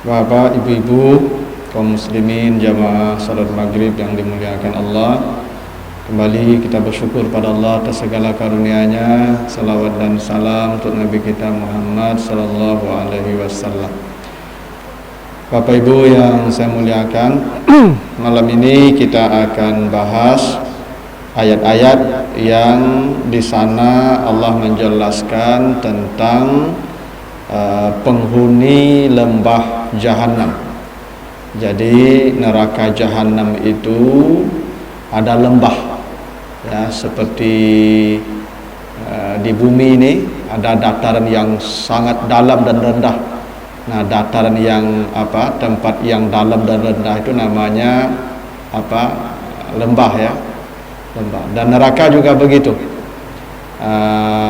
Bapak, ibu-ibu, kaum muslimin, jamaah salat maghrib yang dimuliakan Allah. Kembali kita bersyukur pada Allah atas segala karunia-Nya. Salawat dan salam untuk Nabi kita Muhammad sallallahu alaihi wasallam. Bapak Ibu yang saya muliakan, malam ini kita akan bahas ayat-ayat yang di sana Allah menjelaskan tentang penghuni lembah Jahannam. Jadi neraka Jahannam itu ada lembah, ya, seperti di bumi ini ada dataran yang sangat dalam dan rendah. Nah, dataran yang tempat yang dalam dan rendah itu namanya lembah, ya, lembah. Dan neraka juga begitu.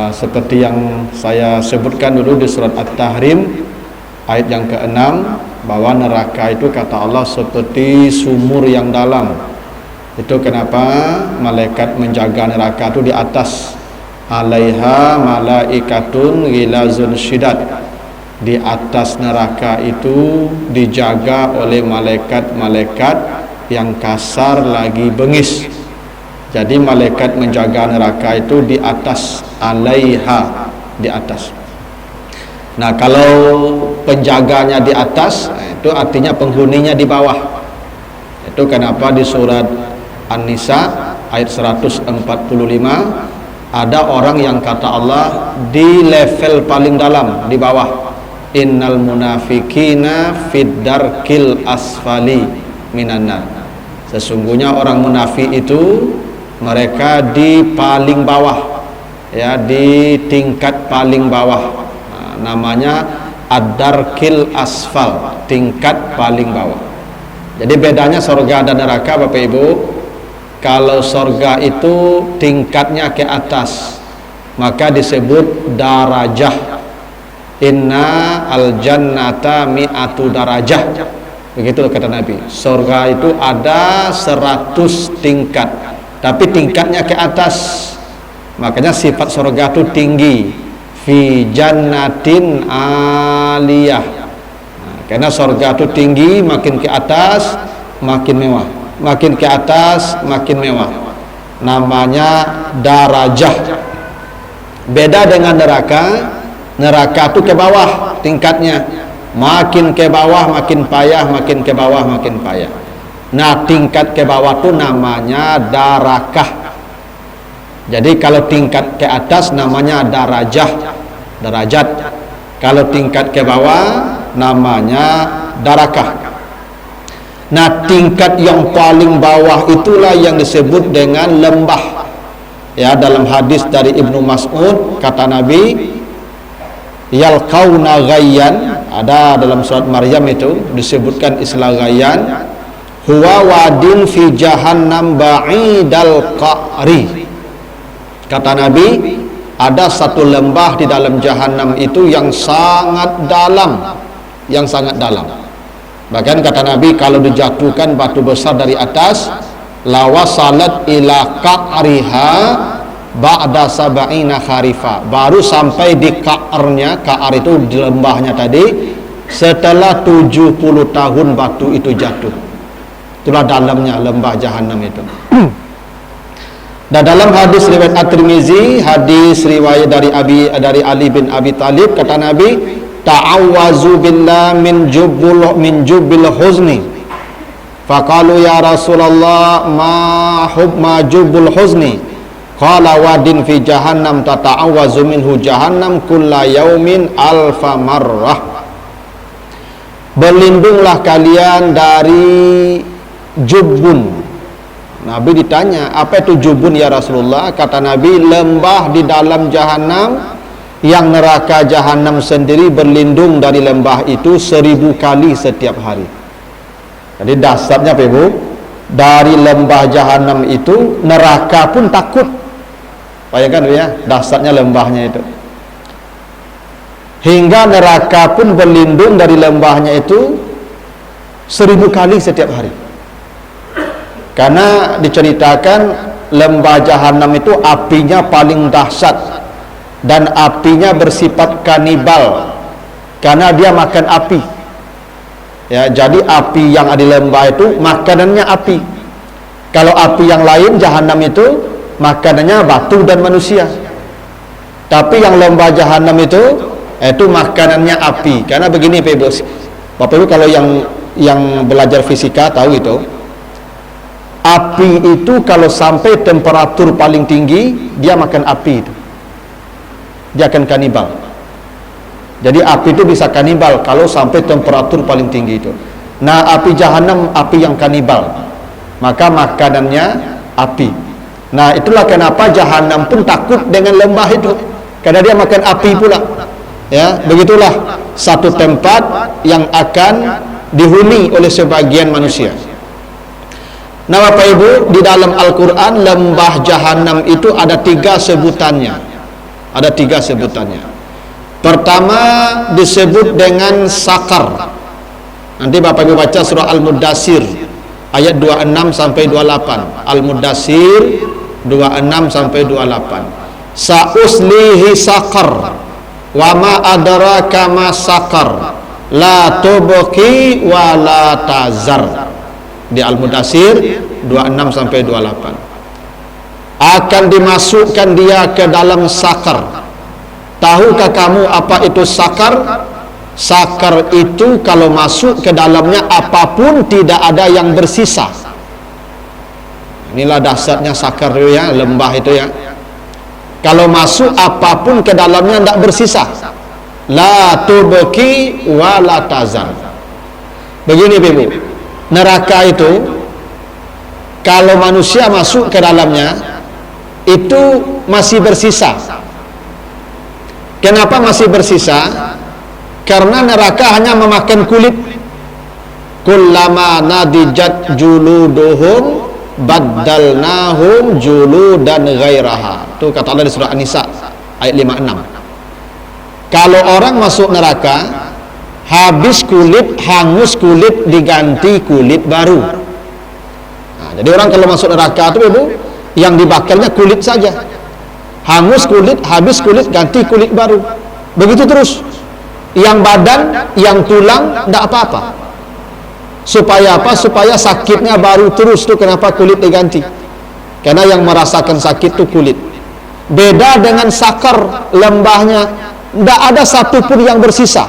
Seperti yang saya sebutkan dulu di surat At-Tahrim ayat yang ke-6, bahwa neraka itu kata Allah seperti sumur yang dalam. Itu kenapa malaikat menjaga neraka itu di atas. Alaiha malaikatun ghilazun syidad. Di atas neraka itu dijaga oleh malaikat-malaikat yang kasar lagi bengis. Jadi malaikat menjaga neraka itu di atas, alaiha, di atas. Nah, kalau penjaganya di atas, itu artinya penghuninya di bawah. Itu kenapa di surat An-Nisa ayat 145 ada orang yang kata Allah di level paling dalam, di bawah. Innal munafikina fid darkil asfali minan nar. Sesungguhnya orang munafik itu mereka di paling bawah, ya, di tingkat paling bawah. Nah, namanya ad-darkil asfal, tingkat paling bawah. Jadi bedanya surga dan neraka, Bapak Ibu. Kalau surga itu tingkatnya ke atas, maka disebut darajah. Inna al jannata mi'atu darajah. Begitu kata Nabi. Surga itu ada 100 tingkat, tapi tingkatnya ke atas. Makanya sifat surga itu tinggi. Fi jannatin aliyah. Nah, karena surga itu tinggi, makin ke atas makin mewah, makin ke atas makin mewah. Namanya darajah. Beda dengan neraka. Neraka itu ke bawah tingkatnya. Makin ke bawah makin payah, makin ke bawah makin payah. Nah, tingkat ke bawah itu namanya darakah. Jadi kalau tingkat ke atas namanya darajah, derajat. Kalau tingkat ke bawah namanya darakah. Nah, tingkat yang paling bawah itulah yang disebut dengan lembah. Ya, dalam hadis dari Ibnu Mas'ud kata Nabi, yalqauna ghayyan, ada dalam surat Maryam itu disebutkan istilah ghayyan, huwa wadin fi jahannam ba'idal qa'ri. Kata Nabi, ada satu lembah di dalam Jahannam itu yang sangat dalam, yang sangat dalam. Bahkan kata Nabi, kalau dijatuhkan batu besar dari atas, lawasalat ila qa'riha ba'da sab'ina kharifa, baru sampai di ka'arnya. Ka'ar itu di lembahnya tadi, setelah 70 tahun batu itu jatuh. Itulah dalamnya lembah Jahannam itu. Dan dalam hadis riwayat At-Tirmizi, hadis riwayat dari Ali bin Abi Thalib, kata Nabi, ta'awwazu billah min jubbil huzni. Faqalu ya Rasulullah ma jubbul huzni? Qala wadin fi jahannam tata'awwazu minhu jahannam kulla yaumin alfa marrah. Berlindunglah kalian dari jubbun. Nabi ditanya, apa itu jubbun ya Rasulullah? Kata Nabi, lembah di dalam Jahannam, yang neraka Jahannam sendiri berlindung dari lembah itu 1000 kali setiap hari. Jadi dasarnya Pak Ibu, dari lembah Jahannam itu neraka pun takut. Bayangkan ya, dasarnya lembahnya itu. Hingga neraka pun berlindung dari lembahnya itu 1000 kali setiap hari. Karena diceritakan lembah Jahannam itu apinya paling dahsyat, dan apinya bersifat kanibal karena dia makan api. Ya, jadi api yang ada di lembah itu makanannya api. Kalau api yang lain jahanam itu makanannya batu dan manusia. Tapi yang lembah jahanam itu makanannya api. Karena begini Pak Ibu. Bapak Ibu kalau yang belajar fisika tahu itu. Api itu kalau sampai temperatur paling tinggi, dia makan api itu. Dia akan kanibal. Jadi api itu bisa kanibal kalau sampai temperatur paling tinggi itu. Nah, api jahanam api yang kanibal. Maka makanannya api. Nah, itulah kenapa jahanam pun takut dengan lembah itu. Karena dia makan api pula. Ya, begitulah satu tempat yang akan dihuni oleh sebagian manusia. Nah, Bapak Ibu, di dalam Al-Quran lembah jahanam itu ada 3 sebutannya. Ada 3 sebutannya. Pertama disebut dengan sakar. Nanti Bapak Ibu baca surah Al-Mudassir ayat 26 sampai 28. Al-Mudassir 26 sampai 28. Sa'uslihi sakar wa ma adraka ma sakar la tubqi wa la tazar. Di Al-Mudassir 26 sampai 28. Akan dimasukkan dia ke dalam sakar. Tahukah kamu apa itu sakar? Sakar itu kalau masuk ke dalamnya apapun tidak ada yang bersisa. Inilah dahsyatnya sakar itu ya, lembah itu ya. Kalau masuk apapun ke dalamnya tidak bersisa. La tubqi wa la tazar. Begini Ibu, neraka itu kalau manusia masuk ke dalamnya itu masih bersisa. Kenapa masih bersisa? Karena neraka hanya memakan kulit. Kullama nadijat juluduhum baddalnahum juludan ghairaha. Itu kata Allah di surah An-Nisa ayat 56. Kalau orang masuk neraka, habis kulit, hangus kulit, diganti kulit baru. Nah, jadi orang kalau masuk neraka itu Ibu, yang dibakarnya kulit saja. Hangus kulit, habis kulit, ganti kulit baru. Begitu terus. Yang badan, yang tulang, tidak apa-apa. Supaya apa? Supaya sakitnya baru terus. Itu kenapa kulit diganti. Karena yang merasakan sakit itu kulit. Beda dengan sakar, lembahnya. Tidak ada satupun yang bersisa.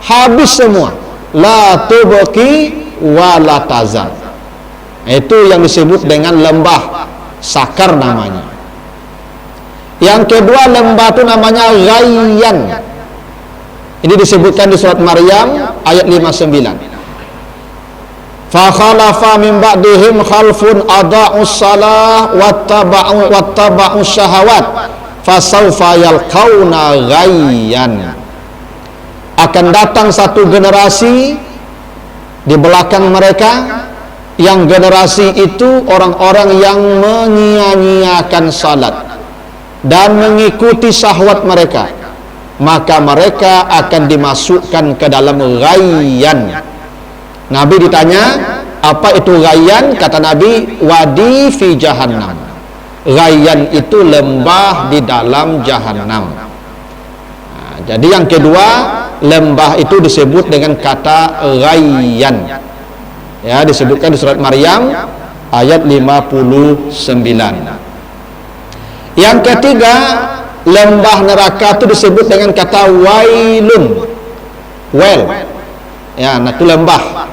Habis semua. La tubqi wa la tazar. Itu yang disebut dengan lembah sakar namanya. Yang kedua lembah itu namanya ghayyan. Ini disebutkan di surat Maryam ayat 59. Fa khalafa min ba'dihim khalfun adaa'us salah wattaba'us syahawat fasawfa yalqauna ghayyan. Akan datang satu generasi di belakang mereka, yang generasi itu orang-orang yang menyia-nyiakan salat dan mengikuti syahwat mereka, maka mereka akan dimasukkan ke dalam ghayyan. Nabi ditanya, apa itu ghayyan? Kata Nabi, wadi fi jahannam. Ghayyan itu lembah di dalam jahannam. Nah, jadi yang kedua, lembah itu disebut dengan kata ghayyan. Ya, disebutkan di surat Maryam ayat 59. Yang ketiga, lembah neraka itu disebut dengan kata wailun. Well. Ya, nah itu lembah.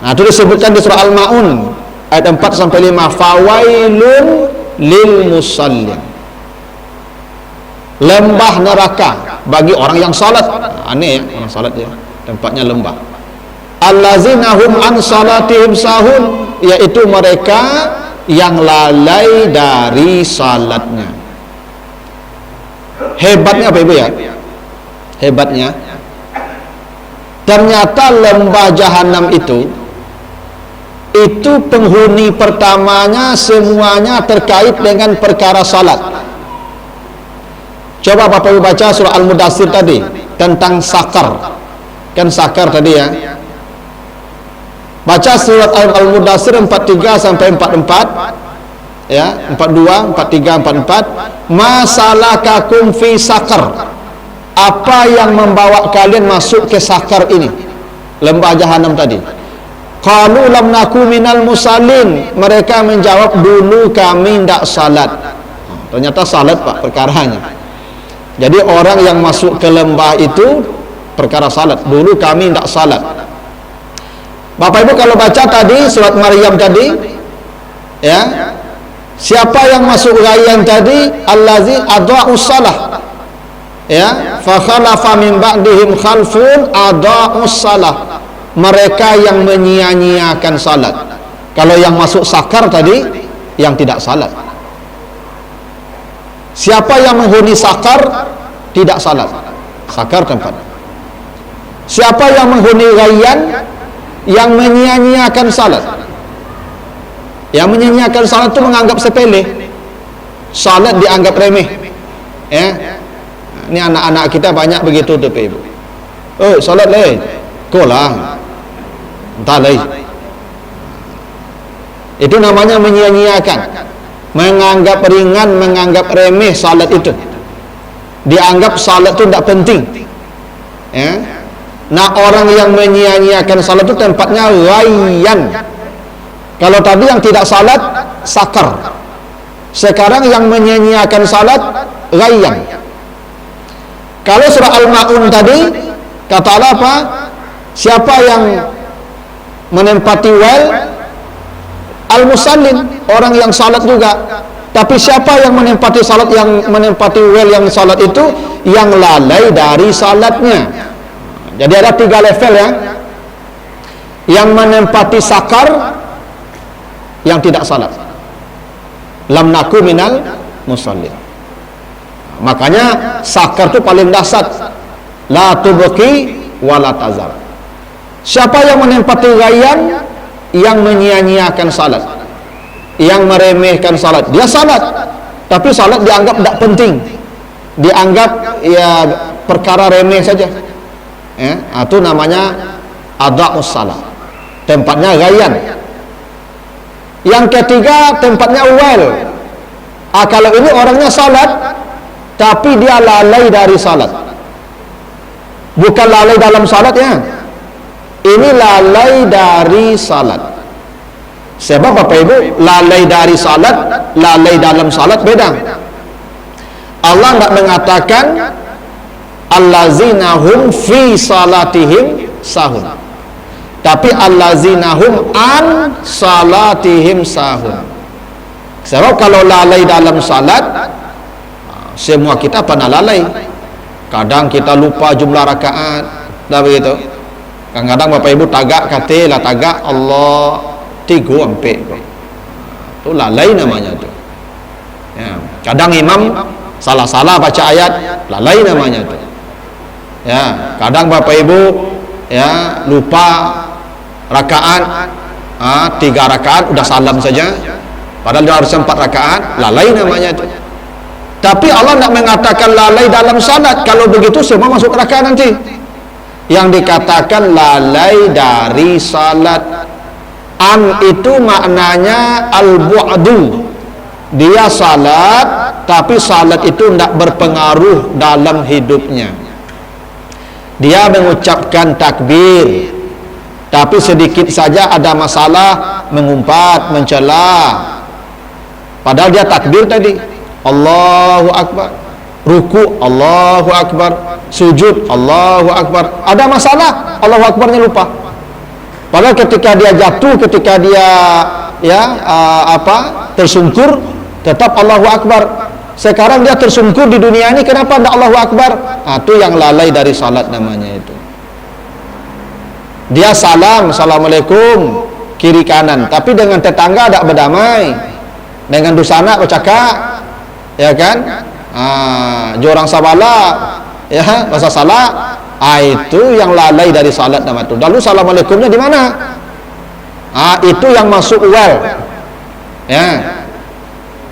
Nah, itu disebutkan di surah Al-Maun ayat 4 sampai 5. Fawailun lil musallin. Lembah neraka bagi orang yang salat. Aneh ya, orang salat ya. Tempatnya lembah. Allazina hum an salatihim sahun, yaitu mereka yang lalai dari salatnya. Hebatnya apa Ibu ya? Hebatnya ternyata lembah jahanam itu penghuni pertamanya semuanya terkait dengan perkara salat. Coba Bapak Ibu baca surah Al-Mudassir tadi tentang sakar. Kan sakar tadi ya. Baca surat Al-Mudassir 43 sampai 44 ya, 42, 43, 44. Masalakakum fi sakar. Apa yang membawa kalian masuk ke sakar ini? lembah jahanam tadi. Qalu lam naku minal musallin, mereka menjawab dulu kami tidak salat. Ternyata salat Pak perkaranya. Jadi orang yang masuk ke lembah itu perkara salat. Dulu kami tidak salat. Bapak Ibu kalau baca tadi surat Maryam tadi, ya, siapa yang masuk rayyan tadi? Allazi adha'us salah. Ya, fa khalafa min ba'dihim khalfun adha'us salah. Mereka yang menyia-nyiakan salat. Kalau yang masuk sakar tadi yang tidak salat. Siapa yang menghuni sakar tidak salat. Sakar tempat. Siapa yang menghuni rayyan yang menyia-nyiakan salat. Yang menyia-nyiakan salat itu menganggap sepele. Salat dianggap remeh. Ya. Ini anak-anak kita banyak begitu tuh, Ibu. Oh, salat lain. Kolah. Entah lain. Itu namanya menyia-nyiakan. Menganggap ringan, menganggap remeh salat itu. Dianggap salat itu tidak penting. Ya. Nah, orang yang menyia-nyiakan salat itu tempatnya rayyan. Kalau tadi yang tidak salat sakar. Sekarang yang menyia-nyiakan salat rayyan. Kalau surah Al-Ma'un tadi kata Allah apa? Siapa yang menempati well al-musallin, orang yang salat juga. Tapi siapa yang menempati salat, yang menempati well yang salat itu yang lalai dari salatnya. Jadi ada 3 level ya. Yang menempati sakar, yang tidak salat. Lam naku minal musallin. Makanya sakar itu paling dahsyat. La tubqi wa la tazar. Siapa yang menempati rayyan yang menyia-nyiakan salat, yang meremehkan salat. Dia salat, tapi salat dianggap tidak penting. Dianggap ya perkara remeh saja. Ya, itu namanya adha'us salat. Tempatnya rayyan. Yang ketiga tempatnya well. Kalau ini orangnya salat tapi dia lalai dari salat. Bukan lalai dalam salat ya. Ini lalai dari salat. Sebab Bapak Ibu, lalai dari salat, lalai dalam salat beda. Allah tidak mengatakan allazina hum fi salatihim sahun, tapi allazina hum an salatihim sahun. Sebab kalau lalai dalam salat, semua kita pernah lalai. Kadang kita lupa jumlah rakaat, dah begitu. Kadang-kadang Bapak Ibu tagak katilah tagak Allah 3 ampek. Itu lalai namanya tu. Ya, kadang imam salah-salah baca ayat, lalai namanya tu. Ya, kadang Bapak Ibu ya lupa rakaat, 3 rakaat udah salam saja. Padahal dia harus 4 rakaat, lalai namanya tu. Tapi Allah tidak mengatakan lalai dalam salat. Kalau begitu semua masuk rakaat nanti. Yang dikatakan lalai dari salat. An itu maknanya al-bu'du. Dia salat, tapi salat itu tidak berpengaruh dalam hidupnya. Dia mengucapkan takbir, tapi sedikit saja ada masalah, mengumpat, mencela. Padahal dia takbir tadi. Allahu Akbar, ruku Allahu Akbar, sujud Allahu Akbar. Ada masalah, Allahu Akbarnya lupa. Padahal ketika dia jatuh, ketika dia tersungkur, tetap Allahu Akbar. Sekarang dia tersungkur di dunia ini, kenapa tidak Allahu Akbar? Itu yang lalai dari salat namanya itu. Dia salam, assalamualaikum, kiri kanan, tapi dengan tetangga tidak berdamai, dengan dusana bercakap. Ya kan, jorang sabala, ya bahasa salah, itu yang lalai dari salat nama itu. Lalu assalamualaikumnya di mana? Itu yang masuk well. Ya.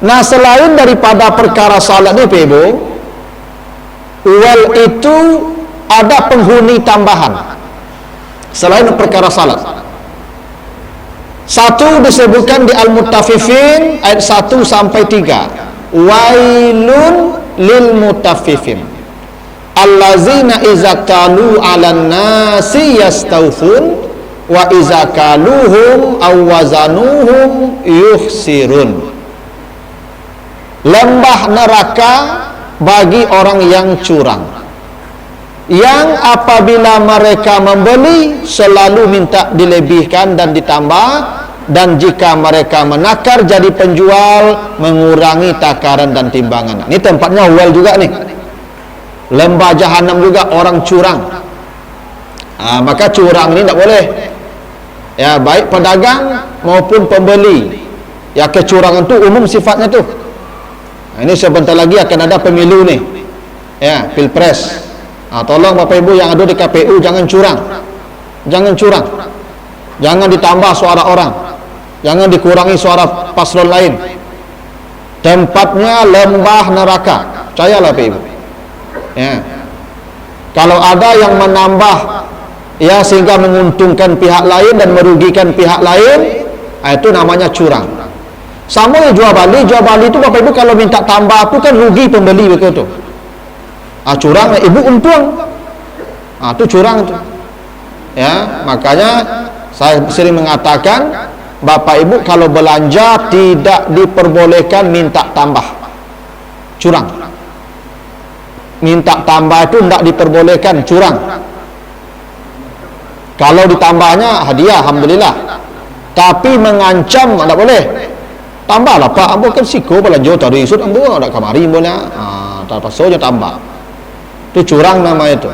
Nah, selain daripada perkara salat ni, Ibu, well itu ada penghuni tambahan. Selain perkara salat. Satu disebutkan di Al-Mutaffifin ayat 1 sampai 3. Wailun lil mutaffifin. allazina iza kalu 'alan nasi yastawfun wa iza kaluhum aw wazanuhum yukhsirun. Lembah neraka bagi orang yang curang, yang apabila mereka membeli selalu minta dilebihkan dan ditambah, dan jika mereka menakar jadi penjual mengurangi takaran dan timbangan. Ini tempatnya well juga nih, lembah jahanam juga orang curang. Maka curang ini tidak boleh, ya, baik pedagang maupun pembeli. Ya, kecurangan itu umum sifatnya tuh. Ini sebentar lagi akan ada pemilu nih, ya, pilpres. Tolong Bapak Ibu yang ada di KPU jangan curang, jangan curang, jangan ditambah suara orang, jangan dikurangi suara paslon lain. Tempatnya lembah neraka, percayalah Bapak Ibu. Ya, kalau ada yang menambah, ya, sehingga menguntungkan pihak lain dan merugikan pihak lain, itu namanya curang. Sama yang jual bali itu Bapak Ibu kalau minta tambah itu kan rugi pembeli begitu. Curang, ibu untung. Itu curang itu. Ya, makanya saya sering mengatakan, Bapak Ibu kalau belanja tidak diperbolehkan minta tambah. Curang. Minta tambah itu tidak diperbolehkan, curang. Kalau ditambahnya hadiah, alhamdulillah. Tapi mengancam tidak boleh. Tambahlah Pak, ambo kan siko belanja tadi isut ambo ada kamari ambonya. Tak pasal tambah. Itu curang nama itu.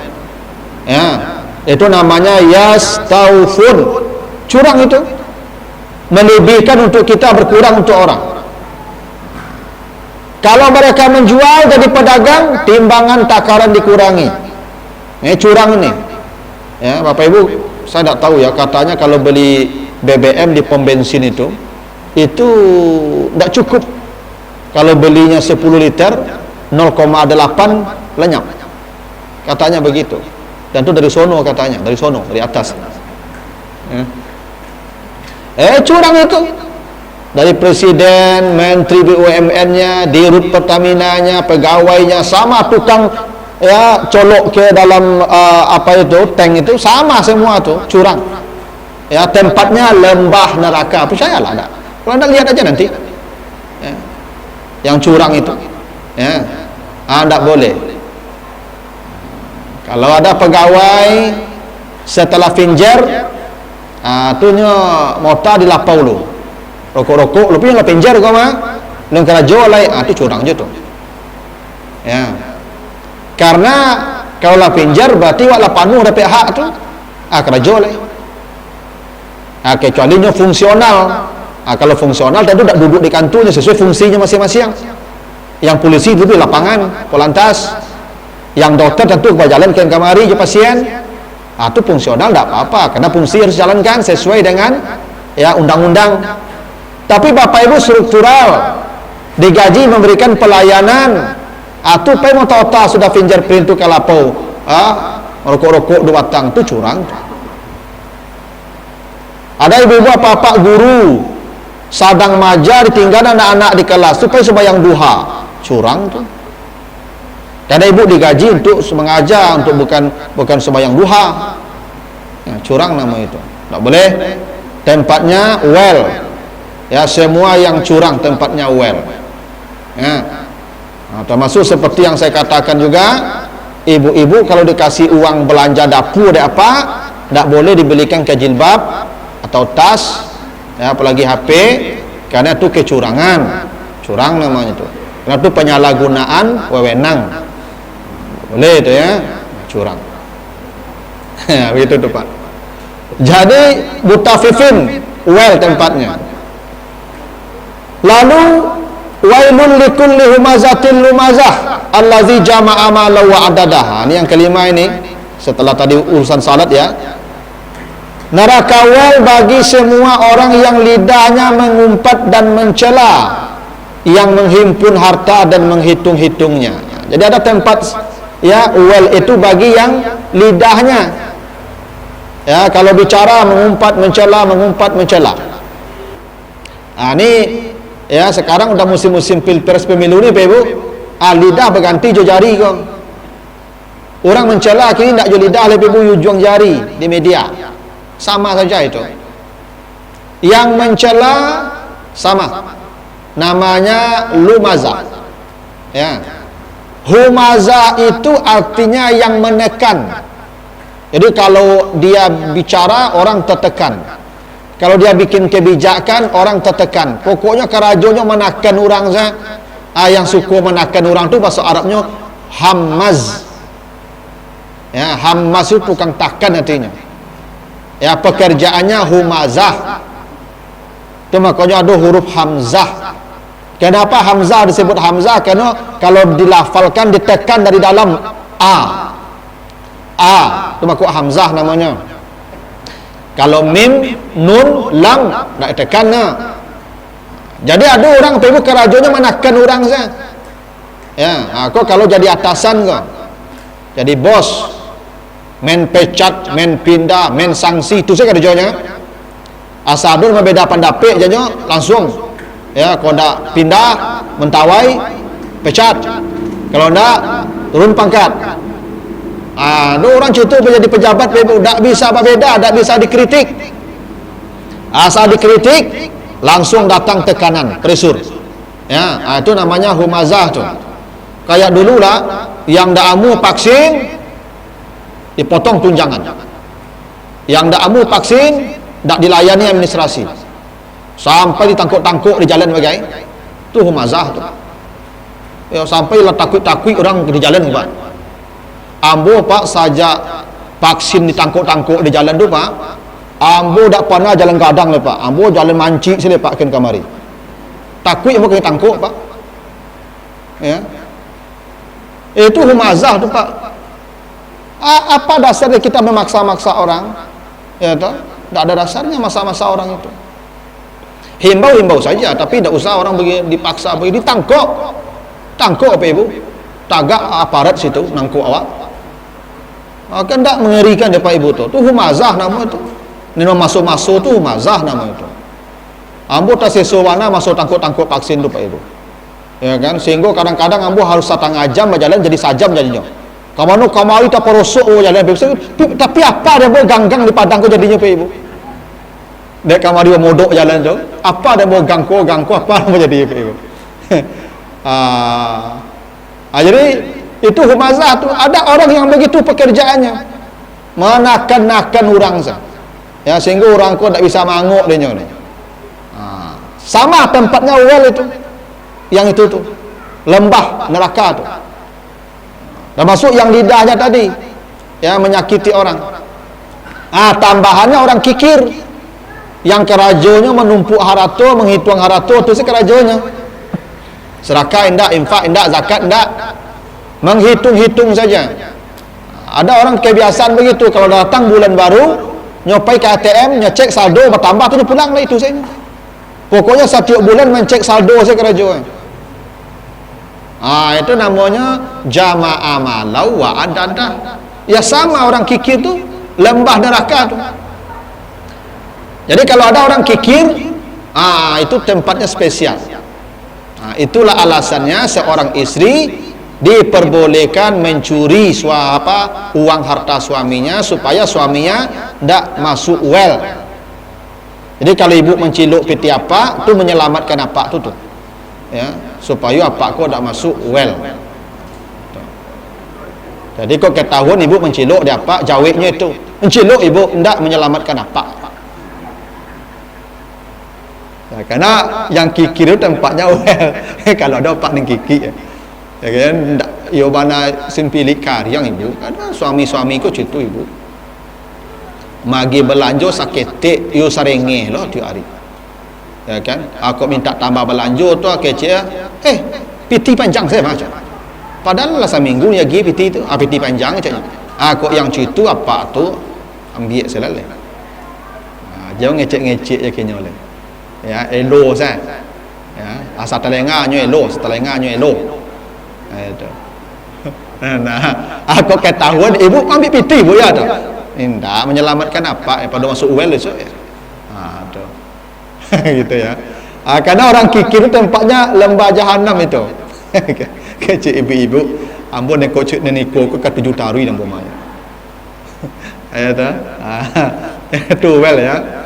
Ya, itu namanya yastaufun. Curang itu melebihkan untuk kita, berkurang untuk orang. Kalau mereka menjual jadi pedagang, timbangan takaran dikurangi. Ini curang ini. Ya, Bapak Ibu, saya tidak tahu ya, katanya kalau beli BBM di pom bensin itu tidak cukup. Kalau belinya 10 liter 0,8 lenyap. Katanya begitu. Dan itu dari sono katanya, dari sono, dari atas. Ya. Curang itu. Dari presiden, menteri BUMN-nya, dirut Pertamina-nya, pegawainya, sama tukang, ya, colok ke dalam tank itu, sama semua tuh curang. Ya, tempatnya lembah neraka. Percayalah ada. Kalau Anda lihat aja nanti, ya, yang curang itu, ya, tidak boleh. Kalau ada pegawai setelah finjer, tuhnya mota di lapau lu, rokok-rokok, lu punya finjer kau mah, lu kena jual lagi, itu curang je tuh. Ya, karena kalau lah finjer berarti wala panuh dapat hak tu, kena jual lagi. Kecuali nya fungsional. Kalau fungsional tentu tidak duduk di kantornya, sesuai fungsinya masing-masing. Yang polisi duduk di lapangan, polantas. Yang dokter tentu berjalan ke kamari je pasien. Itu fungsional tidak apa-apa, karena fungsi harus jalankan sesuai dengan, ya, undang-undang. Tapi Bapak Ibu struktural, digaji memberikan pelayanan, atau pay mau tahu sudah fingerprint tu kalapau, rokok-rokok dua batang tu curang. Ada ibu-ibu apa-apa guru sadang maja ditinggal anak-anak di kelas supaya sembahyang duha, curang tuh. Ada ibu digaji untuk mengajar, untuk bukan sembahyang duha, ya, curang nama itu. Tak boleh. Tempatnya well, ya, semua yang curang tempatnya well, ya. Termasuk seperti yang saya katakan juga, ibu-ibu kalau dikasih uang belanja dapur ada apa, tak boleh dibelikan ke jilbab atau tas, ya, apalagi HP, karena itu kecurangan, curang namanya itu. Karena itu penyalahgunaan wewenang, boleh itu, ya, curang. Begitu tuh Pak. Jadi mutafifin well tempatnya. Lalu wailun likulli humazatin lumazah allazi jama'a malahu wa adadaha. Ini yang kelima ini, setelah tadi urusan salat, ya. Neraka well bagi semua orang yang lidahnya mengumpat dan mencela, yang menghimpun harta dan menghitung-hitungnya. Jadi ada tempat, ya, well itu bagi yang lidahnya, ya, kalau bicara mengumpat mencela, mengumpat mencela. Ini, ya, sekarang udah musim-musim pilpres pemilu nih Pak Ibu. Lidah berganti jo jari kok. Orang mencela kini tak jual lidah, lebih ibu juang jari di media. Sama saja itu. Yang mencela sama. Namanya lumaza. Ya. Humaza itu artinya yang menekan. Jadi kalau dia bicara, orang tertekan. Kalau dia bikin kebijakan, orang tertekan. Pokoknya kerajonya menekan orang saja. Yang suka menekan orang tu bahasa Arabnya hammaz. Ya, hammaz itu tukang takan artinya. Ya, pekerjaannya humazah. Itu makanya ada huruf hamzah. Kenapa hamzah disebut hamzah? Karena kalau dilafalkan ditekan dari dalam a. Itu makanya hamzah namanya. Kalau mim, nun, lam tak ditekan nah. Jadi ada orang ibu kerajonya menekan orang saja. Ya, kok kalau jadi atasan kok. Jadi bos, main pecat, main pindah, main sanksi, itu saja kerjanya. Asadur membeda pendapat jadinya langsung. Ya, kalau tak pindah, mentawai, pecat. Kalau tak, turun pangkat. Ada orang situ menjadi pejabat, tak bisa berbeda, tak bisa dikritik. Asal dikritik, langsung datang tekanan, pressure. Ya, itu namanya humazah tu. Kayak dulu lah, yang dak amu vaksin, dipotong tunjangan. Yang dak amu vaksin, dak dilayani administrasi. Sampai ditangkuk-tangkuk di jalan bagai. Itu humazah tu. Ya, sampai lah takut-takut orang di jalan Pak. Ambo Pak saja vaksin ditangkuk-tangkuk di jalan tu Pak. Ambo tak pernah jalan gadang le Pak. Ambo jalan mancik sini Pak ken kamari. Takut ambo kena tangkuk Pak. Ya. Itu humazah tu Pak. Apa dasarnya kita memaksa-maksa orang? Ya toh? Tak ada dasarnya maksa-maksa orang itu. Himbau-himbau saja, tapi tak usah orang dipaksa pergi ditangkuk. Tangkuk apa ibu? Tagak aparat situ nangkuk awak. Kan tak mengerikan depan ibu tu. Tu humazah nama tu. Nino masuk-masuk tu humazah nama itu. Ambo tak sesuwana masuk tangkuk-tangkuk vaksin tu Pak Ibu. Ya kan? Sehingga kadang-kadang ambo harus 1/2 jam berjalan jadi sajam jadinya. Kamano kamari tak perosok jalan tapi apa dia mau ganggang di padang ku jadinya Pak Ibu. Dek kamari modok jalan tu. Apa dia mau gangko apa mau jadi Pak Ibu. Jadi itu humazah tu. Ada orang yang begitu pekerjaannya. Menakan-nakan orang saja. Ya, sehingga orang kau tak bisa manguk dia ni. Sama tempatnya well itu. Yang itu tu. Lembah neraka tu. Dan masuk yang lidahnya tadi. Ya, menyakiti orang. Tambahannya orang kikir. Yang kerajonya menumpuk harato, menghitung harato, itu kerajonya. Sedekah indak, infak indak, zakat indak. Menghitung-hitung saja. Ada orang kebiasaan begitu, kalau datang bulan baru, nyopai ke ATM, nyecek saldo bertambah tu dia pulang lah itu saja. Pokoknya setiap bulan mencek saldo saya kerajonya. Itu namanya jama'a malau wa adada. Ya sama orang kikir tu lembah neraka tu. Jadi kalau ada orang kikir, itu tempatnya spesial. Itulah alasannya seorang istri diperbolehkan mencuri uang harta suaminya supaya suaminya tidak masuk well. Jadi kalau ibu menciluk piti apa, tu menyelamatkan apa tu. Ya, supaya apa kau tidak masuk well. Jadi kau ketahuan ibu menciluk dia apa, jawabnya itu. Menciluk ibu tidak menyelamatkan apa. Ya, karena yang kikir itu tempatnya well. Kalau ada pak yang kikir, ya kan, yo mana simpili yang ibu. Ada suami-suami ku situ ibu. Magi belanja sakit yo sarenge loh tiap hari. Ya kan? Aku minta tambah belanja tu kecil. Piti panjang saya macam. Padahal lah seminggu ya gi piti tu. Piti panjang macam. Aku yang situ apa tu ambil selale. Jangan ngecek-ngecek je kena oleh. Ya, elo saya. Ya, asal telengahnya elo, setelengahnya elo. Itu. Nah, aku ketahuan ibu ambil piti bu ya tu. Indah menyelamatkan apa pada masuk well esok ya. Tu. Gitu ya. Karena orang kikir itu tempatnya lembah jahanam itu. Kecil ibu-ibu ambon ne kocik ne niko ko kat juta rui nang bomaya ayat tu well ya